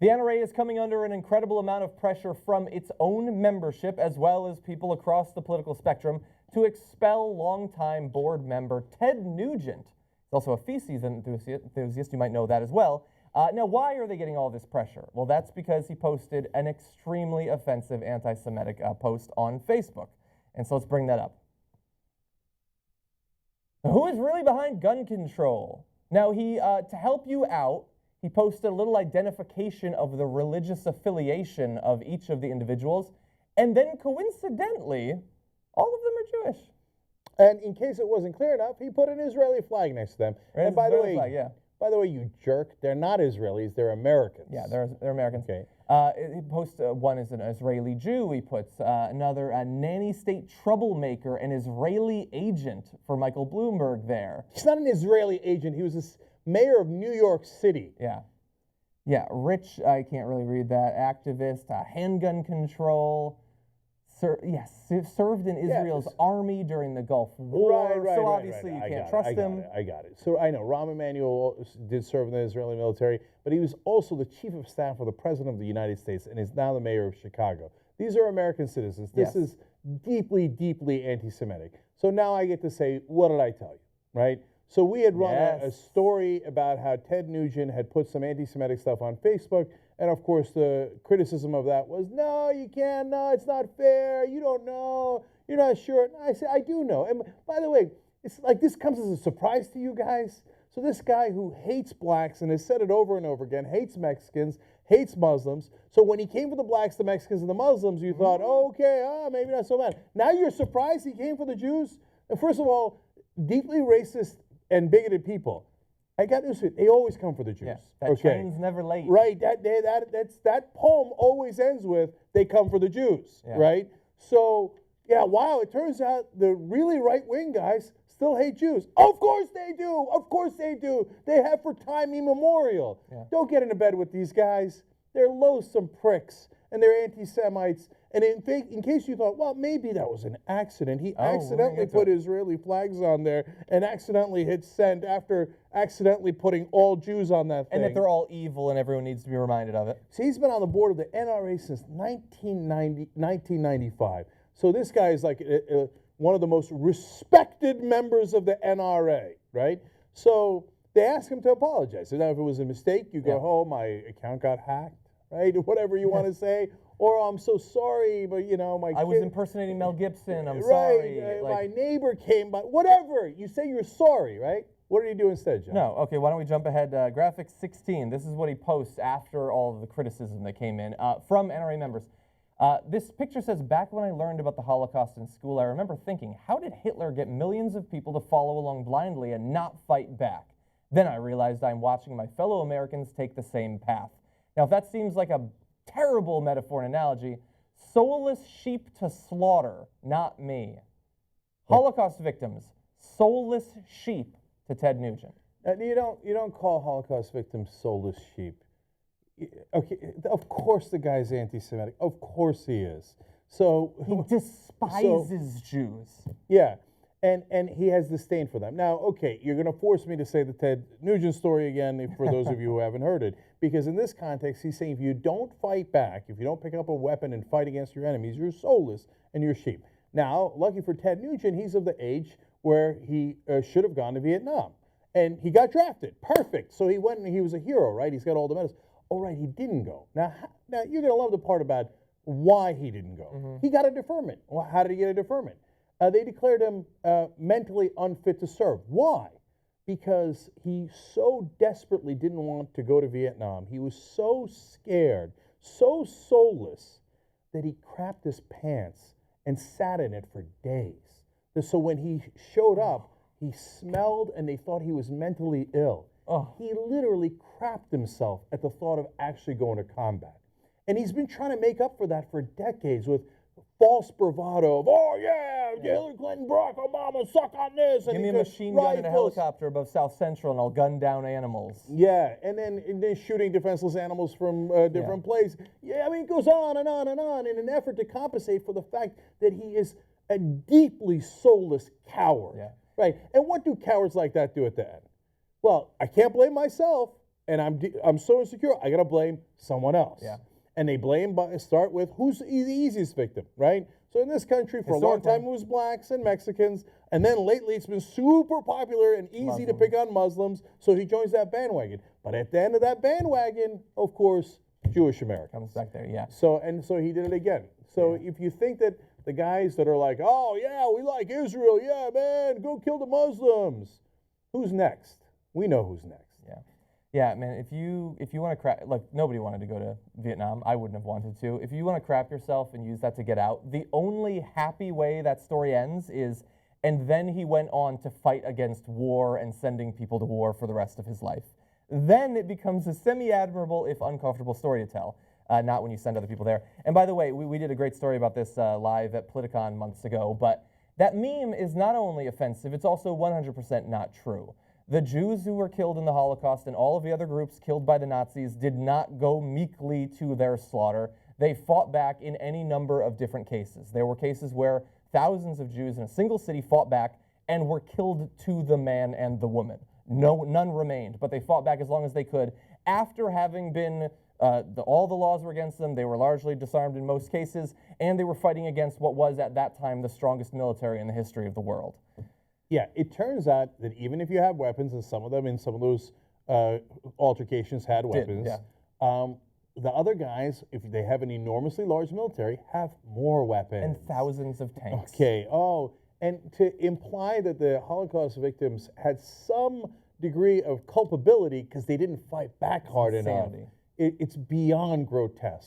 The NRA is coming under an incredible amount of pressure from its own membership, as well as people across the political spectrum, to expel longtime board member Ted Nugent. He's also a feces enthusiast, you might know that as well. Now, why are they getting all this pressure? Well, that's because he posted an extremely offensive anti-Semitic post on Facebook. And so let's bring that up. Who is really behind gun control? Now, to help you out, he posted a little identification of the religious affiliation of each of the individuals, and then coincidentally, all of them are Jewish. And in case it wasn't clear enough, he put an Israeli flag next to them. Right, and by the way, flag, yeah. By the way, you jerk, they're not Israelis, they're Americans. Yeah, they're Americans. Okay. He posts one is an Israeli Jew. He puts another Nanny State troublemaker, an Israeli agent for Michael Bloomberg there. He's not an Israeli agent. He was the mayor of New York City. Yeah. Yeah, rich, I can't really read that, activist, handgun control. Served in Israel's army during the Gulf War, so obviously you can't trust him. I got it. So I know Rahm Emanuel did serve in the Israeli military, but he was also the chief of staff of the president of the United States and is now the mayor of Chicago. These are American citizens. This is deeply, deeply anti-Semitic. So now I get to say, what did I tell you, right? So we had run a story about how Ted Nugent had put some anti-Semitic stuff on Facebook, and of course the criticism of that was, no, you can't, no, it's not fair, you don't know, you're not sure. And I said, I do know. And by the way, it's like this comes as a surprise to you guys. So this guy who hates blacks and has said it over and over again, hates Mexicans, hates Muslims. So when he came for the blacks, the Mexicans, and the Muslims, you thought, oh, okay, maybe not so bad. Now you're surprised he came for the Jews? And first of all, deeply racist and bigoted people, I got news for you, they always come for the Jews. Yeah, that train's never late. Right, that poem always ends with, they come for the Jews, right? So, yeah, wow, it turns out the really right-wing guys still hate Jews. Of course they do, of course they do. They have for time immemorial. Yeah. Don't get into bed with these guys. They're loathsome pricks, and they're anti-Semites. And in case you thought, well, maybe that was an accident. He accidentally put Israeli flags on there and accidentally hit send after accidentally putting all Jews on that thing. And that they're all evil and everyone needs to be reminded of it. So he's been on the board of the NRA since 1995. So this guy is like one of the most respected members of the NRA, right? So they asked him to apologize. So now if it was a mistake, you go, oh, my account got hacked, right? Whatever you want to say. Or I'm so sorry, but you know, I was impersonating Mel Gibson. I'm sorry. My neighbor came by. Whatever. You say you're sorry, right? What do you do instead, John? No. Okay. Why don't we jump ahead? Graphic 16. This is what he posts after all of the criticism that came in from NRA members. This picture says, back when I learned about the Holocaust in school, I remember thinking, how did Hitler get millions of people to follow along blindly and not fight back? Then I realized I'm watching my fellow Americans take the same path. Now, if that seems like a terrible metaphor and analogy, soulless sheep to slaughter, not me. Holocaust victims, soulless sheep to Ted Nugent. You don't call Holocaust victims soulless sheep. Okay, of course the guy's anti-Semitic. Of course he is. So he despises Jews. Yeah. And he has disdain for them. Now, okay, you're going to force me to say the Ted Nugent story again for those of you who haven't heard it, because in this context, he's saying if you don't fight back, if you don't pick up a weapon and fight against your enemies, you're soulless and you're sheep. Now, lucky for Ted Nugent, he's of the age where he should have gone to Vietnam. And he got drafted. Perfect. So he went and he was a hero, right? He's got all the medals. Oh, right, he didn't go. Now you're going to love the part about why he didn't go. Mm-hmm. He got a deferment. Well, how did he get a deferment? They declared him mentally unfit to serve. Why? Because he so desperately didn't want to go to Vietnam. He was so scared, so soulless, that he crapped his pants and sat in it for days. So when he showed up, he smelled and they thought he was mentally ill. Oh. He literally crapped himself at the thought of actually going to combat. And he's been trying to make up for that for decades with false bravado of, oh yeah, Hillary Clinton, Barack Obama, suck on this. Give me a machine gun and a helicopter above South Central and I'll gun down animals. Yeah, and then shooting defenseless animals from different places. Yeah, I mean, it goes on and on and on in an effort to compensate for the fact that he is a deeply soulless coward. Yeah. Right, and what do cowards like that do at the end? Well, I can't blame myself. and I'm so insecure, I got to blame someone else. Yeah. And they start with who's the easiest victim, right? So in this country, for a long time, it was blacks and Mexicans, and then lately it's been super popular and easy to pick on Muslims, so he joins that bandwagon. But at the end of that bandwagon, of course, Jewish Americans. Comes back there, yeah. So he did it again. So if you think that the guys that are like, oh yeah, we like Israel, yeah man, go kill the Muslims, who's next? We know who's next. Yeah. Yeah, man, if you want to crap, like nobody wanted to go to Vietnam, I wouldn't have wanted to. If you want to crap yourself and use that to get out, the only happy way that story ends is, and then he went on to fight against war and sending people to war for the rest of his life. Then it becomes a semi-admirable, if uncomfortable story to tell, not when you send other people there. And by the way, we did a great story about this live at Politicon months ago, but that meme is not only offensive, it's also 100% not true. The Jews who were killed in the Holocaust and all of the other groups killed by the Nazis did not go meekly to their slaughter. They fought back in any number of different cases. There were cases where thousands of Jews in a single city fought back and were killed to the man and the woman. None remained, but they fought back as long as they could. After having been, all the laws were against them, they were largely disarmed in most cases, and they were fighting against what was at that time the strongest military in the history of the world. Yeah, it turns out that even if you have weapons, and some of them in some of those altercations had weapons, the other guys, if they have an enormously large military, have more weapons. And thousands of tanks. Okay, and to imply that the Holocaust victims had some degree of culpability because they didn't fight back hard enough, it's beyond grotesque.